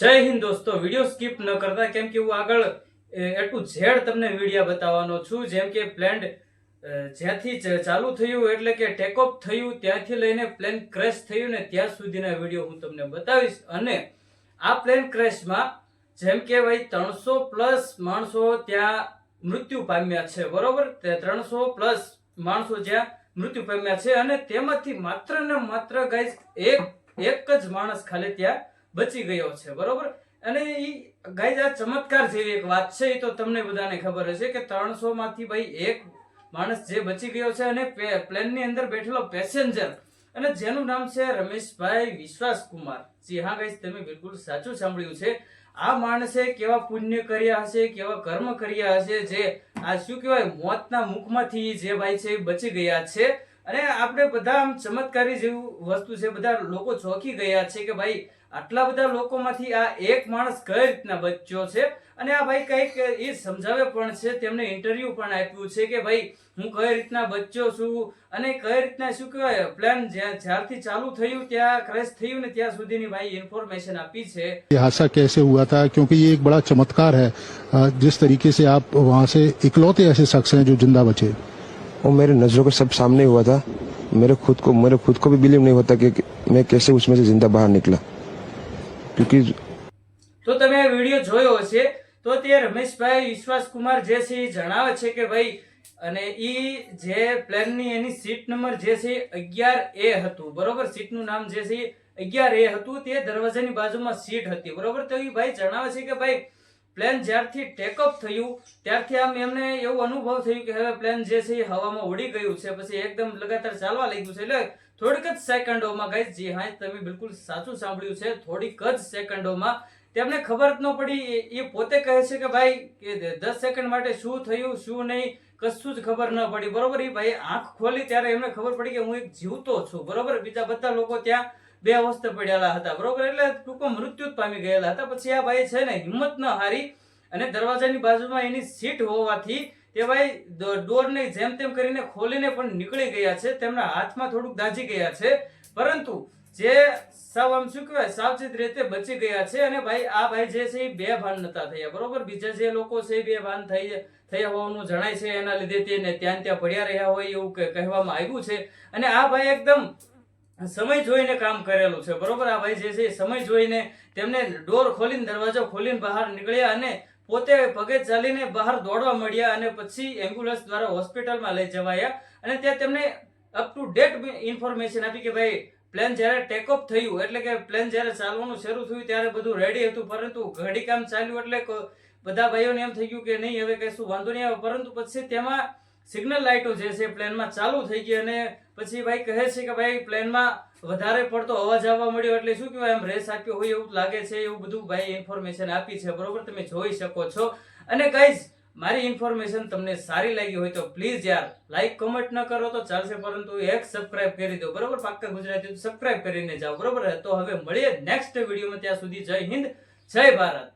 જય હિન્દ દોસ્તો, video skip ન કરતા, કેમ કે હું આગળ એ ટુ ઝેડ તમને વિડિયો બતાવવાનો છું. જેમ કે પ્લેન જ્યાંથી ચાલુ થયું એટલે કે ટેક ઓફ થયું ત્યાંથી લઈને પ્લેન ક્રેશ થયું ને ત્યાં સુધીના વિડિયો હું તમને બતાવીશ. અને આ પ્લેન ક્રેશમાં જેમ કે ભાઈ 300+ માણસો ત્યાં મૃત્યુ પામ્યા છે, બરોબર? 300+ માણસો જ્યાં મૃત્યુ પામ્યા છે અને તેમાંથી માત્ર ને માત્ર ગાઈસ એક જ માણસ ખાલી ત્યાં બચી ગયો છે, બરોબર? અને ઈ ગાઈસ આ ચમત્કાર જેવી એક વાત છે. એ તો તમને બધાને ખબર હશે કે 300 માંથી ભાઈ એક માણસ જે બચી ગયો છે અને પ્લેનની અંદર બેઠેલો પેસેન્જર અને જેનું નામ છે રમેશભાઈ વિશ્વાસ કુમાર. જી હા ગાઈસ, તમે બિલકુલ સાચું સાંભળ્યું છે. આ માણસે કેવા પુણ્ય કર્યા હશે, કેવા કર્મ કર્યા હશે, જે આ શું કહેવાય મોતના મુખમાંથી જે ભાઈ છે બચી ગયા છે. અને આપણે બધા આમ ચમત્કારી જેવું વસ્તુ છે, બધા લોકો ચોંકી ગયા છે કે ભાઈ આટલા બધા લોકોમાંથી આ એક માણસ કઈ રીતના બચ્યો છે. અને આ ભાઈ કઈક એ સમજાવે પણ છે, તેમને ઇન્ટરવ્યુ પણ આપ્યું છે કે ભાઈ હું કઈ રીતના બચ્યો છું અને કઈ રીતના શું કહેવાય પ્લાન જ્યારથી ચાલુ થયું ત્યાં ક્રેશ થયું ને ત્યાં સુધીની ભાઈ ઇન્ફોર્મેશન આપી છે. ये हादसा कैसे हुआ था, क्योंकि ये एक बड़ा चमत्कार है जिस तरीके से आप वहाँ से इकलौते ऐसे शख्स हैं जो जिंदा बचे. वो मेरे नजरों के सब सामने हुआ था. मेरे खुद को भी बिलीव नहीं होता कि मैं कैसे उसमें से जिंदा बाहर निकला. क्योंकि તો તમે આ વિડિયો જોયો હશે તો તે રમેશભાઈ વિશ્વાસ કુમાર જે છે એ જણાવે છે કે ભાઈ અને ઈ જે પ્લેનની એની સીટ નંબર જે છે 11A હતું, બરોબર? સીટનું નામ જે છે 11A હતું. તે દરવાજાની બાજુમાં સીટ હતી, બરોબર? તો એ ભાઈ જણાવે છે કે ભાઈ પ્લેન જ્યારથી ટેક ઓફ થયું ત્યારથી આમ એમને એવું અનુભવ થયું કે હવે પ્લેન જે છે એ હવામાં ઉડી ગયું છે, પછી એકદમ લગાતાર ચાલવા લાગ્યું છે. એટલે થોડીક જ સેકન્ડોમાં ગાઈસ, જી હા તમે બિલકુલ સાચું સાંભળ્યું છે, થોડીક જ સેકન્ડોમાં તેમને ખબર જ ન પડી. એ પોતે કહે છે કે ભાઈ કે 10 સેકન્ડ માટે શું થયું શું નહીં કશું જ ખબર ન પડી, બરોબર? એ ભાઈ આંખ ખોલી ત્યારે એમને ખબર પડી કે હું એક જીવતો છું, બરોબર? બીજા બધા લોકો ત્યાં બે અવસ્થા પડેલા હતા, બરોબર? એટલે ટૂંકમાં મૃત્યુ જ પામી ગયેલા હતા. પછી આ ભાઈ છે ને હિંમત ન હારી અને દરવાજાની બાજુમાં એની સીટ હોવાથી તે ભાઈ ડોરને જેમ તેમ કરીને ખોલીને પણ નીકળી ગયા છે. તેમના હાથમાં થોડુંક દાઝી ગયા છે, પરંતુ જે સાવ આમ શું કહેવાય સાવચેત રીતે બચી ગયા છે. અને ભાઈ આ ભાઈ જે છે એ બેભાન નતા થયા, બરોબર? બીજા જે લોકો છે એ બેભાન થયા હોવાનું જણાય છે, એના લીધે તેને ત્યાં પડ્યા રહ્યા હોય એવું કહેવામાં આવ્યું છે. અને આ ભાઈ એકદમ સમય જોઈને કામ કરેલું છે, બરોબર? આ ભાઈ જે છે સમય જોઈને તેમને ડોર ખોલીને દરવાજો ખોલીને બહાર નીકળ્યા અને પોતે પગે ચાલીને બહાર દોડવા મળ્યા અને પછી એમ્બ્યુલન્સ દ્વારા હોસ્પિટલમાં લઈ જવાયા. અને ત્યાં તેમને અપ ટુ ડેટ ઇન્ફોર્મેશન આપી કે ભાઈ પ્લેન જ્યારે ટેક ઓફ થયું એટલે કે પ્લેન જ્યારે ચાલવાનું શરૂ થયું ત્યારે બધું રેડી હતું, પરંતુ ઘડી કામ ચાલ્યું એટલે બધા ભાઈઓને એમ થઈ ગયું કે નહીં હવે કશું વાંધો નહીં આવે. પરંતુ પછી તેમાં સિગ્નલ લાઇટો જે છે પ્લેનમાં ચાલુ થઈ ગઈ અને પછી ભાઈ કહે છે કે ભાઈ પ્લેનમાં વધારે પડતો અવાજ આવવા મળ્યો એટલે શું કહેવાય એમ રેસ આપ્યો હોય એવું લાગે છે. એવું બધું ભાઈ ઇન્ફોર્મેશન આપી છે, બરોબર? તમે જોઈ શકો છો. અને ગાઈઝ મારી ઇન્ફોર્મેશન તમને સારી લાગી હોય તો પ્લીઝ યાર લાઈક કમેન્ટ ન કરો તો ચાલશે, પરંતુ એક સબસ્ક્રાઇબ કરી દો, બરોબર? પાક્કા ગુજરાતી સબસ્ક્રાઇબ કરીને જાઓ, બરોબર? તો હવે મળીએ નેક્સ્ટ વિડીયોમાં. ત્યાં સુધી જય હિન્દ, જય ભારત.